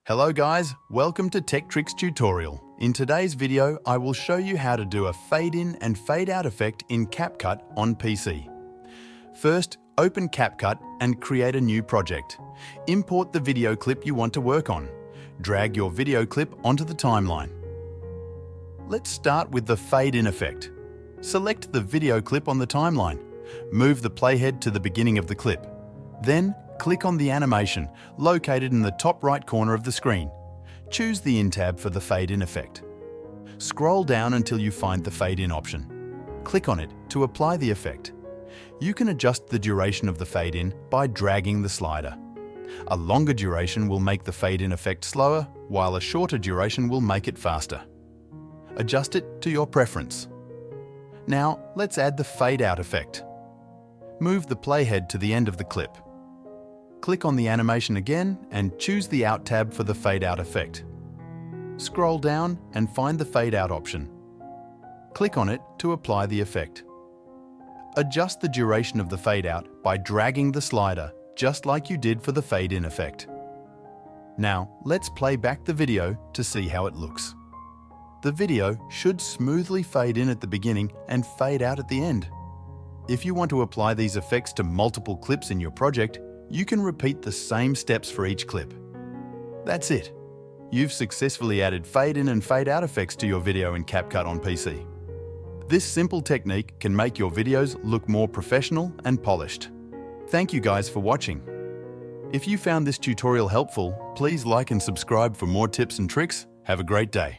Hello guys, welcome to Tech Tricks tutorial. In today's video, I will show you how to do a fade in and fade out effect in CapCut on PC. First, open CapCut and create a new project. Import the video clip you want to work on. Drag your video clip onto the timeline. Let's start with the fade in effect. Select the video clip on the timeline. Move the playhead to the beginning of the clip. Then, click on the animation, located in the top right corner of the screen. Choose the In tab for the Fade In effect. Scroll down until you find the Fade In option. Click on it to apply the effect. You can adjust the duration of the Fade In by dragging the slider. A longer duration will make the Fade In effect slower, while a shorter duration will make it faster. Adjust it to your preference. Now, let's add the Fade Out effect. Move the playhead to the end of the clip. Click on the animation again and choose the Out tab for the Fade Out effect. Scroll down and find the Fade Out option. Click on it to apply the effect. Adjust the duration of the fade out by dragging the slider, just like you did for the Fade In effect. Now, let's play back the video to see how it looks. The video should smoothly fade in at the beginning and fade out at the end. If you want to apply these effects to multiple clips in your project, you can repeat the same steps for each clip. That's it. You've successfully added fade in and fade out effects to your video in CapCut on PC. This simple technique can make your videos look more professional and polished. Thank you guys for watching. If you found this tutorial helpful, please like and subscribe for more tips and tricks. Have a great day.